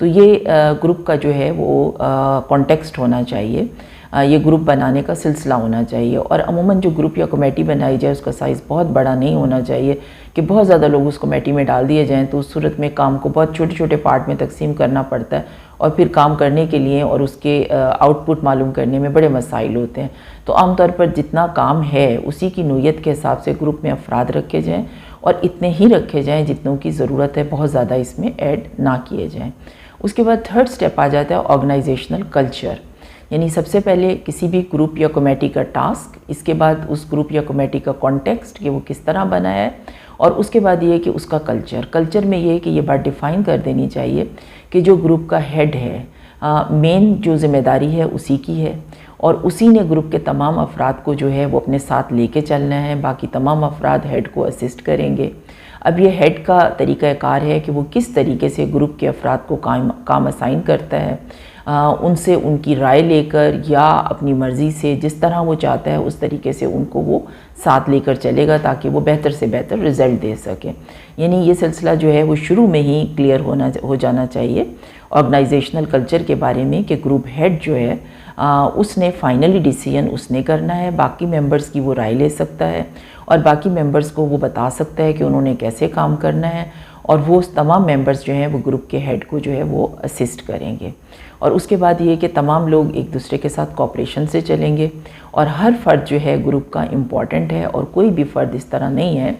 تو یہ گروپ کا جو ہے وہ کانٹیکسٹ ہونا چاہیے، یہ گروپ بنانے کا سلسلہ ہونا چاہیے، اور عموماً جو گروپ یا کمیٹی بنائی جائے اس کا سائز بہت بڑا نہیں ہونا چاہیے کہ بہت زیادہ لوگ اس کمیٹی میں ڈال دیے جائیں، تو اس صورت میں کام کو بہت چھوٹے چھوٹے پارٹ میں تقسیم کرنا پڑتا ہے، اور پھر کام کرنے کے لیے اور اس کے آؤٹ پٹ معلوم کرنے میں بڑے مسائل ہوتے ہیں۔ تو عام طور پر جتنا کام ہے اسی کی نوعیت کے حساب سے گروپ میں افراد رکھے جائیں، اور اتنے ہی رکھے جائیں جتنوں کی ضرورت ہے، بہت زیادہ اس میں ایڈ نہ کیے جائیں۔ اس کے بعد تھرڈ سٹیپ آ جاتا ہے آرگنائزیشنل کلچر، یعنی سب سے پہلے کسی بھی گروپ یا کمیٹی کا ٹاسک، اس کے بعد اس گروپ یا کمیٹی کا کانٹیکسٹ کہ وہ کس طرح بنا ہے، اور اس کے بعد یہ کہ اس کا کلچر میں یہ کہ یہ بات ڈیفائن کر دینی چاہیے کہ جو گروپ کا ہیڈ ہے، مین جو ذمہ داری ہے اسی کی ہے، اور اسی نے گروپ کے تمام افراد کو جو ہے وہ اپنے ساتھ لے کے چلنا ہے، باقی تمام افراد ہیڈ کو اسسٹ کریں گے۔ اب یہ ہیڈ کا طریقہ کار ہے کہ وہ کس طریقے سے گروپ کے افراد کو کام اسائن کرتا ہے، ان سے ان کی رائے لے کر یا اپنی مرضی سے جس طرح وہ چاہتا ہے اس طریقے سے ان کو وہ ساتھ لے کر چلے گا تاکہ وہ بہتر سے بہتر رزلٹ دے سکیں۔ یعنی یہ سلسلہ جو ہے وہ شروع میں ہی کلیئر ہو جانا چاہیے آرگنائزیشنل کلچر کے بارے میں کہ گروپ ہیڈ جو ہے اس نے فائنلی ڈیسیژن اس نے کرنا ہے، باقی ممبرز کی وہ رائے لے سکتا ہے، اور باقی ممبرز کو وہ بتا سکتا ہے کہ انہوں نے کیسے کام کرنا ہے، اور وہ تمام ممبرز جو ہیں وہ گروپ کے ہیڈ کو جو ہے وہ اسسٹ کریں گے۔ اور اس کے بعد یہ کہ تمام لوگ ایک دوسرے کے ساتھ کوآپریشن سے چلیں گے، اور ہر فرد جو ہے گروپ کا امپورٹنٹ ہے، اور کوئی بھی فرد اس طرح نہیں ہے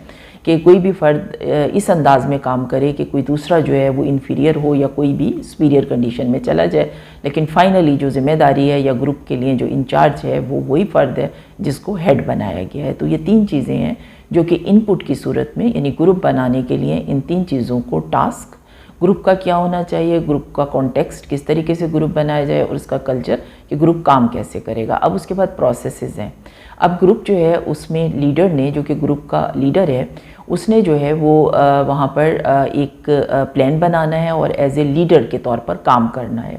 کہ کوئی بھی فرد اس انداز میں کام کرے کہ کوئی دوسرا جو ہے وہ انفیریئر ہو یا کوئی بھی سپیریئر کنڈیشن میں چلا جائے، لیکن فائنلی جو ذمہ داری ہے یا گروپ کے لیے جو انچارج ہے وہ وہی فرد ہے جس کو ہیڈ بنایا گیا ہے۔ تو یہ تین چیزیں ہیں جو کہ ان پٹ کی صورت میں، یعنی گروپ بنانے کے لیے ان تین چیزوں کو ٹاسک، گروپ کا کیا ہونا چاہیے، گروپ کا کانٹیکسٹ کس طریقے سے گروپ بنایا جائے، اور اس کا کلچر کہ گروپ کام کیسے کرے گا۔ اب اس کے بعد پروسیسز ہیں۔ اب گروپ جو ہے اس میں لیڈر نے، جو کہ گروپ کا لیڈر ہے، اس نے جو ہے وہ وہاں پر ایک پلان بنانا ہے اور ایز اے لیڈر کے طور پر کام کرنا ہے۔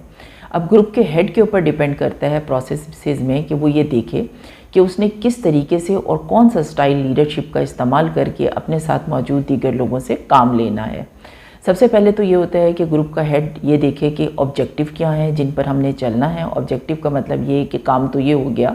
اب گروپ کے ہیڈ کے اوپر ڈیپینڈ کرتا ہے پروسیسز میں کہ وہ یہ دیکھے کہ اس نے کس طریقے سے اور کون سا سٹائل لیڈرشپ کا استعمال کر کے اپنے ساتھ موجود دیگر لوگوں سے کام لینا ہے۔ سب سے پہلے تو یہ ہوتا ہے کہ گروپ کا ہیڈ یہ دیکھے کہ آبجیکٹیو کیا ہیں جن پر ہم نے چلنا ہے۔ آبجیکٹیو کا مطلب یہ کہ کام تو یہ ہو گیا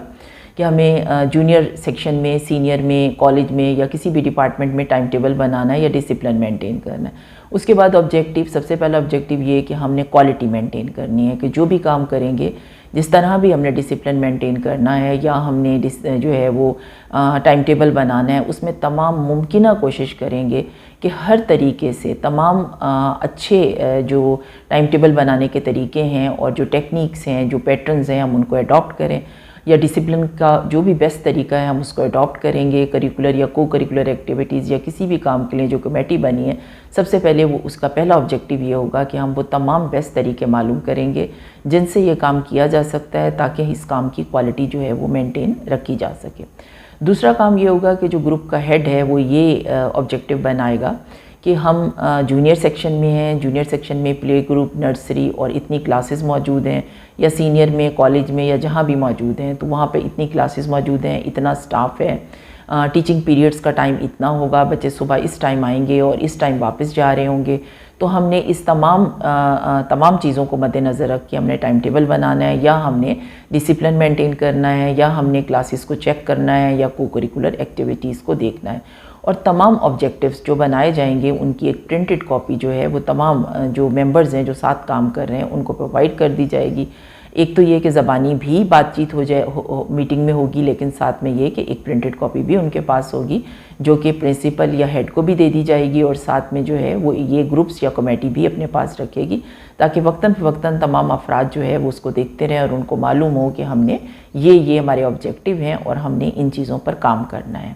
کہ ہمیں جونیئر سیکشن میں، سینئر میں، کالج میں یا کسی بھی ڈپارٹمنٹ میں ٹائم ٹیبل بنانا ہے یا ڈسپلن مینٹین کرنا ہے۔ اس کے بعد آبجیکٹیو، سب سے پہلا آبجیکٹیو یہ کہ ہم نے کوالٹی مینٹین کرنی ہے کہ جو بھی کام کریں گے، جس طرح بھی ہم نے ڈسپلن مینٹین کرنا ہے یا ہم نے جو ہے وہ ٹائم ٹیبل بنانا ہے، اس میں تمام ممکنہ کوشش کریں گے کہ ہر طریقے سے تمام اچھے جو ٹائم ٹیبل بنانے کے طریقے ہیں اور جو ٹیکنیکس ہیں، جو پیٹرنز ہیں، ہم ان کو اڈاپٹ کریں، یا ڈسپلن کا جو بھی بیسٹ طریقہ ہے ہم اس کو اڈاپٹ کریں گے۔ کریکولر یا کو کریکولر ایکٹیویٹیز یا کسی بھی کام کے لیے جو کمیٹی بنی ہے، سب سے پہلے وہ اس کا پہلا آبجیکٹیو یہ ہوگا کہ ہم وہ تمام بیسٹ طریقے معلوم کریں گے جن سے یہ کام کیا جا سکتا ہے تاکہ اس کام کی کوالٹی جو ہے وہ مینٹین رکھی جا سکے۔ دوسرا کام یہ ہوگا کہ جو گروپ کا ہیڈ ہے وہ یہ آبجیکٹیو بنائے گا کہ ہم جونیئر سیکشن میں ہیں، جونیئر سیکشن میں پلے گروپ، نرسری اور اتنی کلاسز موجود ہیں، یا سینئر میں، کالج میں یا جہاں بھی موجود ہیں تو وہاں پہ اتنی کلاسز موجود ہیں، اتنا سٹاف ہے، ٹیچنگ پیریڈز کا ٹائم اتنا ہوگا، بچے صبح اس ٹائم آئیں گے اور اس ٹائم واپس جا رہے ہوں گے۔ تو ہم نے اس تمام چیزوں کو مد نظر رکھ کے ہم نے ٹائم ٹیبل بنانا ہے، یا ہم نے ڈسپلن مینٹین کرنا ہے، یا ہم نے کلاسز کو چیک کرنا ہے، یا کو کریکولر ایکٹیویٹیز کو دیکھنا ہے۔ اور تمام آبجیکٹیوز جو بنائے جائیں گے ان کی ایک پرنٹڈ کاپی جو ہے وہ تمام جو ممبرز ہیں جو ساتھ کام کر رہے ہیں ان کو پرووائڈ کر دی جائے گی۔ ایک تو یہ کہ زبانی بھی بات چیت ہو جائے میٹنگ میں ہوگی، لیکن ساتھ میں یہ کہ ایک پرنٹڈ کاپی بھی ان کے پاس ہوگی جو کہ پرنسپل یا ہیڈ کو بھی دے دی جائے گی، اور ساتھ میں جو ہے وہ یہ گروپس یا کمیٹی بھی اپنے پاس رکھے گی تاکہ وقتاً فوقتاً تمام افراد جو ہے وہ اس کو دیکھتے رہیں اور ان کو معلوم ہو کہ ہم نے یہ ہمارے آبجیکٹیو ہیں اور ہم نے ان چیزوں پر کام کرنا ہے۔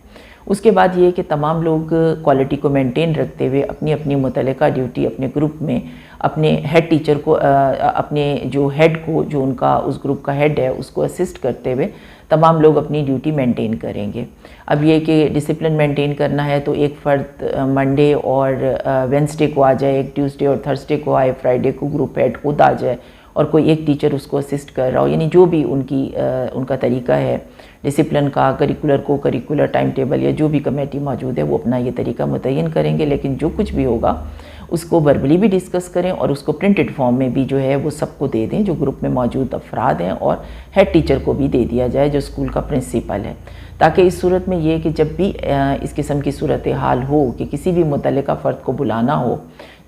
اس کے بعد یہ کہ تمام لوگ کوالٹی کو مینٹین رکھتے ہوئے اپنی اپنی متعلقہ ڈیوٹی اپنے گروپ میں اپنے ہیڈ ٹیچر کو، اپنے جو ہیڈ کو، جو ان کا اس گروپ کا ہیڈ ہے اس کو اسسٹ کرتے ہوئے تمام لوگ اپنی ڈیوٹی مینٹین کریں گے۔ اب یہ کہ ڈسپلن مینٹین کرنا ہے تو ایک فرد منڈے اور وینسڈے کو آ جائے، ایک ٹیوزڈے اور تھرسڈے کو آئے، فرائیڈے کو گروپ ہیڈ خود آ جائے اور کوئی ایک ٹیچر اس کو اسسٹ کر رہا ہو، یعنی جو بھی ان کا طریقہ ہے ڈسپلن کا، کریکولر کو کریکولر ٹائم ٹیبل یا جو بھی کمیٹی موجود ہے وہ اپنا یہ طریقہ متعین کریں گے۔ لیکن جو کچھ بھی ہوگا اس کو وربلی بھی ڈسکس کریں اور اس کو پرنٹڈ فارم میں بھی جو ہے وہ سب کو دے دیں جو گروپ میں موجود افراد ہیں، اور ہیڈ ٹیچر کو بھی دے دیا جائے جو اسکول کا پرنسپل ہے، تاکہ اس صورت میں یہ کہ جب بھی اس قسم کی صورتحال ہو کہ کسی بھی متعلقہ فرد کو بلانا ہو،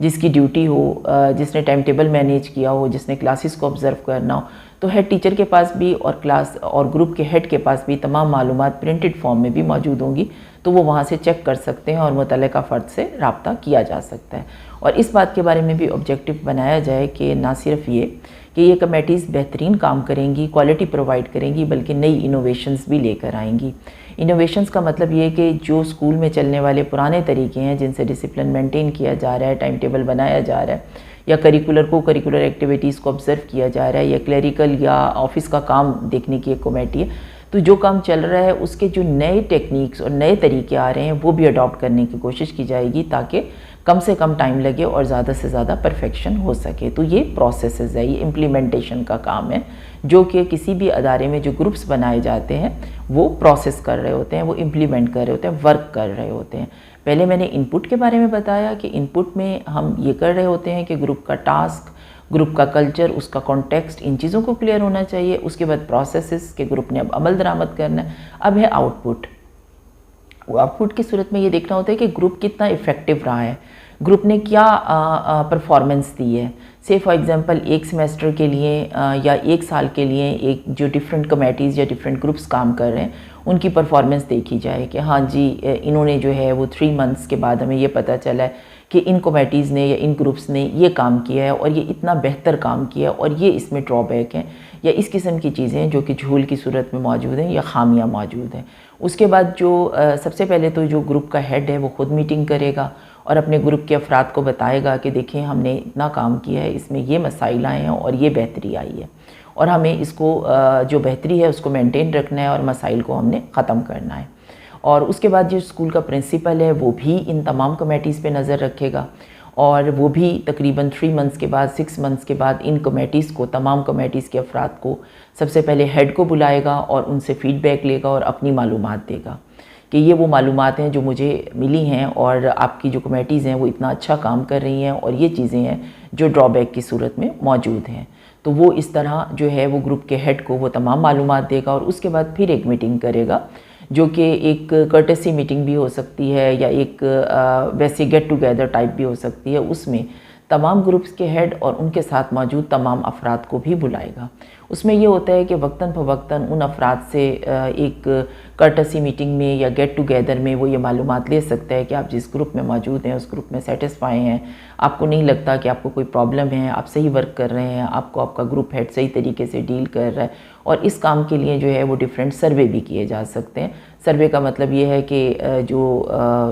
جس کی ڈیوٹی ہو، جس نے ٹائم ٹیبل مینیج کیا ہو، جس نے کلاسز کو آبزرو کرنا ہو، تو ہیڈ ٹیچر کے پاس بھی اور کلاس اور گروپ کے ہیڈ کے پاس بھی تمام معلومات پرنٹڈ فارم میں بھی موجود ہوں گی، تو وہ وہاں سے چیک کر سکتے ہیں اور متعلقہ فرد سے رابطہ کیا جا سکتا ہے۔ اور اس بات کے بارے میں بھی آبجیکٹو بنایا جائے کہ نہ صرف یہ کہ یہ کمیٹیز بہترین کام کریں گی، کوالٹی پرووائڈ کریں گی، بلکہ نئی انوویشنز بھی لے کر آئیں گی۔ انوویشنز کا مطلب یہ کہ جو اسکول میں چلنے والے پرانے طریقے ہیں جن سے ڈسپلن مینٹین کیا جا رہا ہے، ٹائم ٹیبل بنایا جا رہا ہے، یا کریکولر ایکٹیویٹیز کو آبزرو کیا جا رہا ہے، یا کلیریکل یا آفس کا کام دیکھنے کی ایک کمیٹی ہے، تو جو کام چل رہا ہے اس کے جو نئے ٹیکنیکس اور نئے طریقے آ رہے ہیں وہ بھی اڈاپٹ کرنے کی کوشش کی جائے گی، تاکہ کم سے کم ٹائم لگے اور زیادہ سے زیادہ پرفیکشن ہو سکے۔ تو یہ پروسیسز ہے، یہ امپلیمنٹیشن کا کام ہے، جو کہ کسی بھی ادارے میں جو گروپس بنائے جاتے ہیں وہ پروسیس کر رہے ہوتے ہیں، وہ امپلیمنٹ کر رہے ہوتے ہیں، ورک کر رہے ہوتے ہیں۔ پہلے میں نے ان پٹ کے بارے میں بتایا کہ ان پٹ میں ہم یہ کر رہے ہوتے ہیں کہ گروپ کا ٹاسک، گروپ کا کلچر، اس کا کانٹیکسٹ، ان چیزوں کو کلیئر ہونا چاہیے۔ اس کے بعد پروسیسز کے گروپ نے اب عمل درآمد کرنا ہے۔ اب ہے آؤٹ پٹ۔ آؤٹ پٹ کی صورت میں یہ دیکھنا ہوتا ہے کہ گروپ کتنا افیکٹو رہا ہے، گروپ نے کیا پرفارمنس دی ہے۔ سے فار ایگزامپل ایک سیمیسٹر کے لیے یا ایک سال کے لیے ایک جو ڈیفرنٹ کمیٹیز یا ڈیفرنٹ گروپس کام کر رہے ہیں ان کی پرفارمنس دیکھی جائے کہ ہاں جی انہوں نے جو ہے وہ 3 منتھس کے بعد ہمیں یہ پتہ چلا ہے کہ ان کمیٹیز نے یا ان گروپس نے یہ کام کیا ہے اور یہ اتنا بہتر کام کیا ہے، اور یہ اس میں ڈرا بیک ہیں یا اس قسم کی چیزیں جو کہ جھول کی صورت میں موجود ہیں یا خامیاں موجود ہیں۔ اس کے بعد جو سب سے پہلے تو جو گروپ کا ہیڈ ہے وہ خود میٹنگ کرے گا اور اپنے گروپ کے افراد کو بتائے گا کہ دیکھیں ہم نے اتنا کام کیا ہے، اس میں یہ مسائل آئے ہیں اور یہ بہتری آئی ہے، اور ہمیں اس کو جو بہتری ہے اس کو مینٹین رکھنا ہے اور مسائل کو ہم نے ختم کرنا ہے۔ اور اس کے بعد جو اسکول کا پرنسپل ہے وہ بھی ان تمام کمیٹیز پہ نظر رکھے گا، اور وہ بھی تقریباً 3 منتھس کے بعد 6 منتھس کے بعد ان کمیٹیز کو، تمام کمیٹیز کے افراد کو سب سے پہلے ہیڈ کو بلائے گا اور ان سے فیڈ بیک لے گا اور اپنی معلومات دے گا کہ یہ وہ معلومات ہیں جو مجھے ملی ہیں اور آپ کی جو کمیٹیز ہیں وہ اتنا اچھا کام کر رہی ہیں، اور یہ چیزیں ہیں جو ڈرا بیک کی صورت میں موجود ہیں۔ تو وہ اس طرح جو ہے وہ گروپ کے ہیڈ کو وہ تمام معلومات دے گا، اور اس کے بعد پھر ایک میٹنگ کرے گا جو کہ ایک کرٹسی میٹنگ بھی ہو سکتی ہے یا ایک ویسے گیٹ ٹوگیدر ٹائپ بھی ہو سکتی ہے۔ اس میں تمام گروپس کے ہیڈ اور ان کے ساتھ موجود تمام افراد کو بھی بلائے گا۔ اس میں یہ ہوتا ہے کہ وقتاً فوقتاً ان افراد سے ایک کرٹسی میٹنگ میں یا گیٹ ٹوگیدر میں وہ یہ معلومات لے سکتا ہے کہ آپ جس گروپ میں موجود ہیں اس گروپ میں سیٹسفائی ہیں، آپ کو نہیں لگتا کہ آپ کو کوئی پرابلم ہے، آپ صحیح ورک کر رہے ہیں، آپ کو آپ کا گروپ ہیڈ صحیح طریقے سے ڈیل کر رہا ہے، اور اس کام کے لیے جو ہے وہ ڈیفرنٹ سروے بھی کیے جا سکتے ہیں۔ سروے کا مطلب یہ ہے کہ جو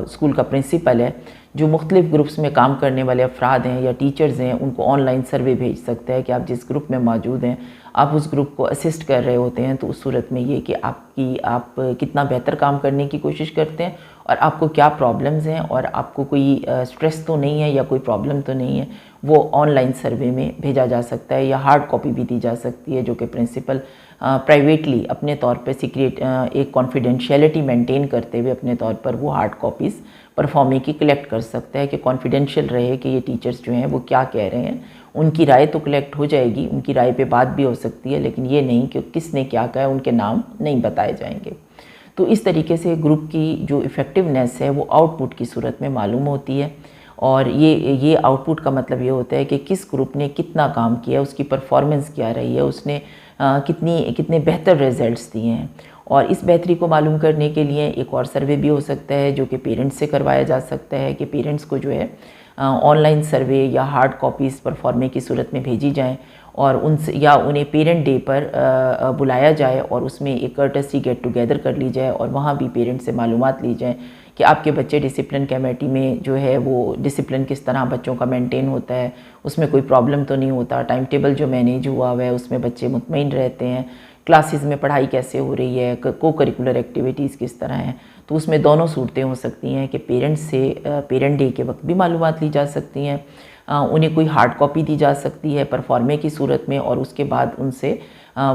اسکول کا پرنسپل ہے جو مختلف گروپس میں کام کرنے والے افراد ہیں یا ٹیچرز ہیں ان کو آن لائن سروے بھیج سکتا ہے کہ آپ جس گروپ میں موجود ہیں آپ اس گروپ کو اسسٹ کر رہے ہوتے ہیں، تو اس صورت میں یہ کہ آپ کتنا بہتر کام کرنے کی کوشش کرتے ہیں اور آپ کو کیا پرابلمز ہیں اور آپ کو کوئی سٹریس تو نہیں ہے یا کوئی پرابلم تو نہیں ہے، وہ آن لائن سروے میں بھیجا جا سکتا ہے یا ہارڈ کاپی بھی دی جا سکتی ہے جو کہ پرنسپل پرائیویٹلی اپنے طور پہ سیکریٹ ایک کانفیڈینشیلٹی مینٹین کرتے ہوئے اپنے طور پر وہ ہارڈ کاپیز پرفارمے کی کلیکٹ کر سکتا ہے کہ کانفیڈینشیل رہے کہ یہ ٹیچرز جو ہیں وہ کیا کہہ رہے ہیں۔ ان کی رائے تو کلیکٹ ہو جائے گی، ان کی رائے پہ بات بھی ہو سکتی ہے، لیکن یہ نہیں کہ کس نے کیا کہا ہے، ان کے نام نہیں بتائے جائیں گے۔ تو اس طریقے سے گروپ کی جو ایفیکٹونیس ہے وہ آؤٹ پٹ کی صورت میں معلوم ہوتی ہے، اور یہ آؤٹ پٹ کا مطلب یہ ہوتا ہے کہ کس گروپ نے کتنا کام کیا، اس کی پرفارمنس کیا رہی ہے، اس نے کتنے بہتر ریزلٹس دیے ہیں۔ اور اس بہتری کو معلوم کرنے کے لیے ایک اور سروے بھی ہو سکتا ہے جو کہ پیرنٹس سے کروایا جا سکتا ہے کہ پیرنٹس کو جو ہے آن لائن سروے یا ہارڈ کاپیز پرفارمے کی صورت میں بھیجی جائیں، اور ان سے یا انہیں پیرنٹ ڈے پر بلایا جائے اور اس میں ایک کرٹسی گیٹ ٹوگیدر کر لی جائے، اور وہاں بھی پیرنٹ سے معلومات لی جائیں کہ آپ کے بچے ڈسپلن کمیٹی میں جو ہے وہ ڈسپلن کس طرح بچوں کا مینٹین ہوتا ہے، اس میں کوئی پرابلم تو نہیں ہوتا، ٹائم ٹیبل جو مینیج ہوا ہوا ہے اس میں بچے مطمئن رہتے ہیں، کلاسز میں پڑھائی کیسے ہو رہی ہے، کو کریکولر ایکٹیویٹیز کس طرح ہیں۔ تو اس میں دونوں صورتیں ہو سکتی ہیں کہ پیرنٹس سے پیرنٹ ڈے کے وقت بھی معلومات لی جا سکتی ہیں، انہیں کوئی ہارڈ کاپی دی جا سکتی ہے پرفارمے کی صورت میں، اور اس کے بعد ان سے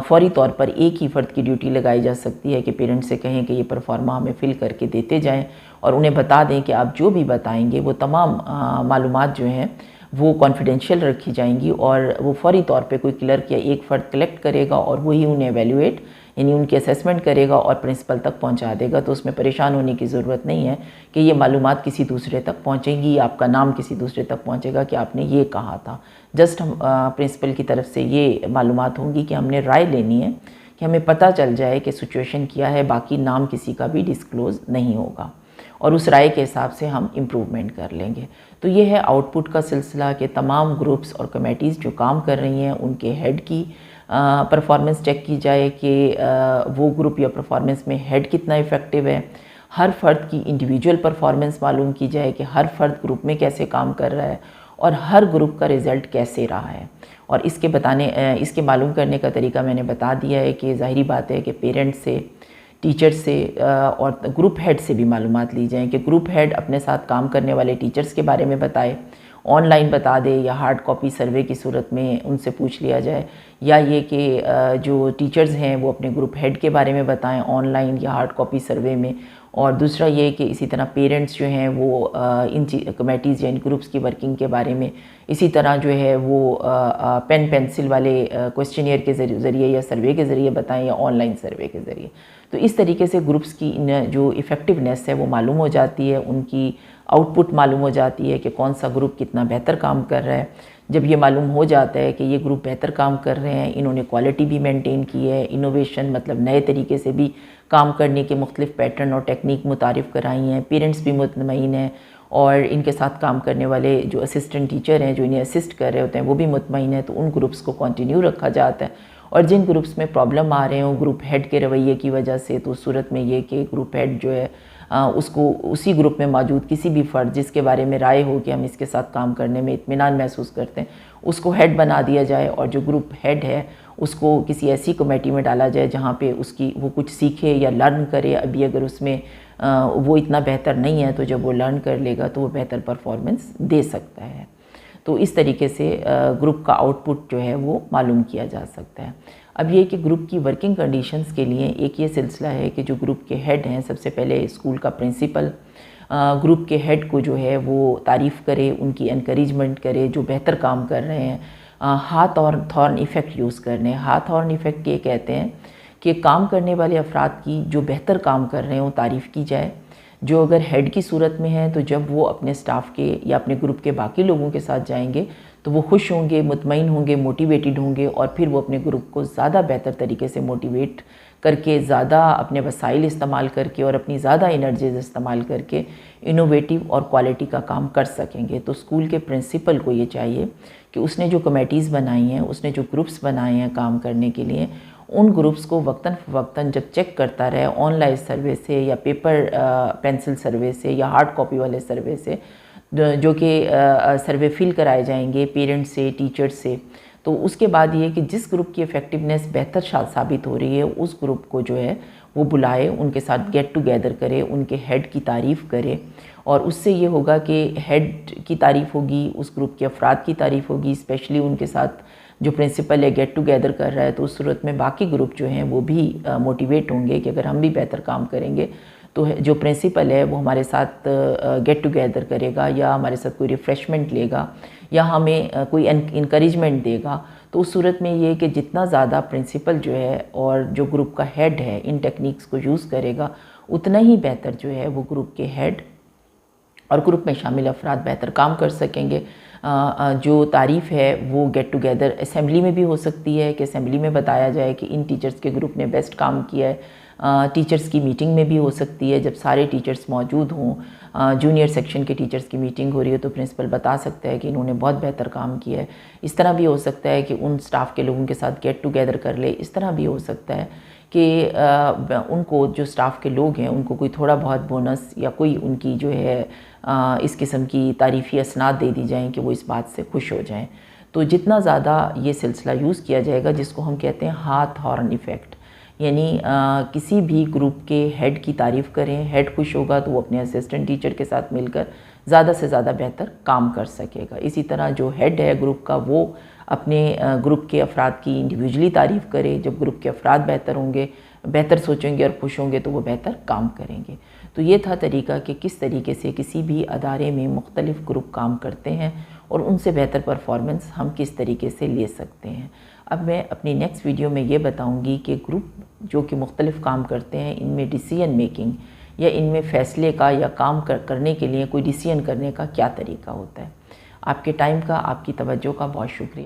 فوری طور پر ایک ہی فرد کی ڈیوٹی لگائی جا سکتی ہے کہ پیرنٹ سے کہیں کہ یہ پرفارما ہمیں فل کر کے دیتے جائیں، اور انہیں بتا دیں کہ آپ جو بھی بتائیں گے وہ تمام معلومات جو ہیں وہ کانفیڈینشیل رکھی جائیں گی، اور وہ فوری طور پہ کوئی کلرک یا ایک فرد کلیکٹ کرے گا اور وہی انہیں ایویلیویٹ یعنی ان کی اسیسمنٹ کرے گا اور پرنسپل تک پہنچا دے گا۔ تو اس میں پریشان ہونے کی ضرورت نہیں ہے کہ یہ معلومات کسی دوسرے تک پہنچیں گی، آپ کا نام کسی دوسرے تک پہنچے گا کہ آپ نے یہ کہا تھا۔ جسٹ ہم پرنسپل کی طرف سے یہ معلومات ہوں گی کہ ہم نے رائے لینی ہے کہ ہمیں پتہ چل جائے کہ سچویشن کیا ہے، باقی نام کسی کا بھی ڈسکلوز نہیں ہوگا، اور اس رائے کے حساب سے ہم امپروومنٹ کر لیں گے۔ تو یہ ہے آؤٹ پٹ کا سلسلہ کہ تمام گروپس اور کمیٹیز جو کام کر رہی ہیں ان کے ہیڈ کی پرفارمنس چیک کی جائے کہ وہ گروپ یا پرفارمنس میں ہیڈ کتنا ایفیکٹو ہے، ہر فرد کی انڈیویجول پرفارمنس معلوم کی جائے کہ ہر فرد گروپ میں کیسے کام کر رہا ہے اور ہر گروپ کا رزلٹ کیسے رہا ہے۔ اور اس کے معلوم کرنے کا طریقہ میں نے بتا دیا ہے کہ ظاہری بات ہے کہ پیرنٹ سے، ٹیچر سے اور گروپ ہیڈ سے بھی معلومات لی جائیں کہ گروپ ہیڈ اپنے ساتھ کام کرنے والے ٹیچرز کے بارے میں بتائے، آن لائن بتا دے یا ہارڈ کاپی سروے کی صورت میں ان سے پوچھ لیا جائے، یا یہ کہ جو ٹیچرز ہیں وہ اپنے گروپ ہیڈ کے بارے میں بتائیں آن لائن یا ہارڈ کاپی سروے میں۔ اور دوسرا یہ کہ اسی طرح پیرنٹس جو ہیں وہ ان کمیٹیز یا ان گروپس کی ورکنگ کے بارے میں اسی طرح جو ہے وہ پین پینسل والے کوسچنیئر کے ذریعے یا سروے کے ذریعے بتائیں یا آن لائن سروے کے ذریعے۔ تو اس طریقے سے گروپس کی جو ایفیکٹونیس ہے وہ معلوم ہو جاتی ہے، ان کی آؤٹ پٹ معلوم ہو جاتی ہے کہ کون سا گروپ کتنا بہتر کام کر رہا ہے۔ جب یہ معلوم ہو جاتا ہے کہ یہ گروپ بہتر کام کر رہے ہیں، انہوں نے کوالٹی بھی مینٹین کی ہے، انوویشن مطلب نئے طریقے سے بھی کام کرنے کے مختلف پیٹرن اور ٹیکنیک متعارف کرائی ہیں، پیرنٹس بھی مطمئن ہیں، اور ان کے ساتھ کام کرنے والے جو اسسٹنٹ ٹیچر ہیں جو انہیں اسسٹ کر رہے ہوتے ہیں وہ بھی مطمئن ہیں، تو ان گروپس کو کنٹینیو رکھا جاتا ہے۔ اور جن گروپس میں پرابلم آ رہے ہوں گروپ ہیڈ کے رویے کی وجہ سے، تو اس صورت میں یہ کہ گروپ ہیڈ جو ہے اس کو اسی گروپ میں موجود کسی بھی فرد جس کے بارے میں رائے ہو کہ ہم اس کے ساتھ کام کرنے میں اطمینان محسوس کرتے ہیں، اس کو ہیڈ بنا دیا جائے، اور جو گروپ ہیڈ ہے اس کو کسی ایسی کمیٹی میں ڈالا جائے جہاں پہ وہ کچھ سیکھے یا لرن کرے۔ ابھی اگر اس میں وہ اتنا بہتر نہیں ہے تو جب وہ لرن کر لے گا تو وہ بہتر پرفارمنس دے سکتا ہے۔ تو اس طریقے سے گروپ کا آؤٹ پٹ جو ہے وہ معلوم کیا جا سکتا ہے۔ اب یہ کہ گروپ کی ورکنگ کنڈیشنز کے لیے ایک یہ سلسلہ ہے کہ جو گروپ کے ہیڈ ہیں، سب سے پہلے اسکول کا پرنسپل گروپ کے ہیڈ کو جو ہے وہ تعریف کرے، ان کی انکریجمنٹ کرے جو بہتر کام کر رہے ہیں۔ ہاتھ اور تھارن ایفیکٹ یوز کرنے، ہاتھ ہارن ایفیکٹ یہ کہتے ہیں کہ کام کرنے والے افراد کی جو بہتر کام کر رہے ہوں تعریف کی جائے، جو اگر ہیڈ کی صورت میں ہے تو جب وہ اپنے سٹاف کے یا اپنے گروپ کے باقی لوگوں کے ساتھ جائیں گے تو وہ خوش ہوں گے، مطمئن ہوں گے، موٹیویٹڈ ہوں گے، اور پھر وہ اپنے گروپ کو زیادہ بہتر طریقے سے موٹیویٹ کر کے، زیادہ اپنے وسائل استعمال کر کے اور اپنی زیادہ انرجیز استعمال کر کے انوویٹیو اور کوالٹی کا کام کر سکیں گے۔ تو اسکول کے پرنسپل کو یہ چاہیے کہ اس نے جو کمیٹیز بنائی ہیں، اس نے جو گروپس بنائے ہیں کام کرنے کے لیے، ان گروپس کو وقتاً فوقتاً جب چیک کرتا رہے آن لائن سروے سے یا پیپر پینسل سروے سے یا ہارڈ کاپی والے سروے سے، جو کہ سروے فل کرائے جائیں گے پیرنٹ سے، ٹیچر سے، تو اس کے بعد یہ کہ جس گروپ کی ایفیکٹونیس بہتر ثابت ہو رہی ہے اس گروپ کو جو ہے وہ بلائے، ان کے ساتھ گیٹ ٹوگیدر کرے، ان کے ہیڈ کی تعریف کرے، اور اس سے یہ ہوگا کہ ہیڈ کی تعریف ہوگی، اس گروپ کے افراد کی تعریف ہوگی، اسپیشلی ان کے ساتھ جو پرنسپل ہے گیٹ ٹوگیدر کر رہا ہے، تو اس صورت میں باقی گروپ جو ہیں وہ بھی موٹیویٹ ہوں گے کہ اگر ہم بھی بہتر کام کریں گے تو جو پرنسپل ہے وہ ہمارے ساتھ گیٹ ٹوگیدر کرے گا یا ہمارے ساتھ کوئی ریفریشمنٹ لے گا یا ہمیں کوئی انکریجمنٹ دے گا۔ تو اس صورت میں یہ کہ جتنا زیادہ پرنسپل جو ہے اور جو گروپ کا ہیڈ ہے ان ٹیکنیکس کو یوز کرے گا، اتنا ہی بہتر جو ہے وہ گروپ کے ہیڈ اور گروپ میں شامل افراد بہتر کام کر سکیں گے۔ جو تعریف ہے وہ گیٹ ٹوگیدر اسمبلی میں بھی ہو سکتی ہے کہ اسمبلی میں بتایا جائے کہ ان ٹیچرز کے گروپ نے بیسٹ کام کیا ہے۔ ٹیچرز کی میٹنگ میں بھی ہو سکتی ہے، جب سارے ٹیچرز موجود ہوں، جونیئر سیکشن کے ٹیچرز کی میٹنگ ہو رہی ہے تو پرنسپل بتا سکتا ہے کہ انہوں نے بہت بہتر کام کیا ہے۔ اس طرح بھی ہو سکتا ہے کہ ان سٹاف کے لوگوں کے ساتھ گیٹ ٹوگیدر کر لے۔ اس طرح بھی ہو سکتا ہے کہ ان کو جو سٹاف کے لوگ ہیں ان کو کوئی تھوڑا بہت بونس یا کوئی ان کی جو ہے اس قسم کی تعریفی اسناد دے دی جائیں کہ وہ اس بات سے خوش ہو جائیں۔ تو جتنا زیادہ یہ سلسلہ یوز کیا جائے گا، جس کو ہم کہتے ہیں ہاتھ ہارن ایفیکٹ، یعنی کسی بھی گروپ کے ہیڈ کی تعریف کریں. ہیڈ خوش ہوگا تو وہ اپنے اسسٹنٹ ٹیچر کے ساتھ مل کر زیادہ سے زیادہ بہتر کام کر سکے گا. اسی طرح جو ہیڈ ہے گروپ کا وہ اپنے گروپ کے افراد کی انڈیویجولی تعریف کرے. جب گروپ کے افراد بہتر ہوں گے، بہتر سوچیں گے اور خوش ہوں گے تو وہ بہتر کام کریں گے. تو یہ تھا طریقہ کہ کس طریقے سے کسی بھی ادارے میں مختلف گروپ کام کرتے ہیں اور ان سے بہتر پرفارمنس ہم کس طریقے سے لے سکتے ہیں. اب میں اپنی نیکسٹ ویڈیو میں یہ بتاؤں گی کہ گروپ جو کہ مختلف کام کرتے ہیں ان میں ڈیسیژن میکنگ یا ان میں فیصلے کا یا کام کرنے کے لیے کوئی ڈیسیژن کرنے کا کیا طریقہ ہوتا ہے. آپ کے ٹائم کا، آپ کی توجہ کا بہت شکریہ.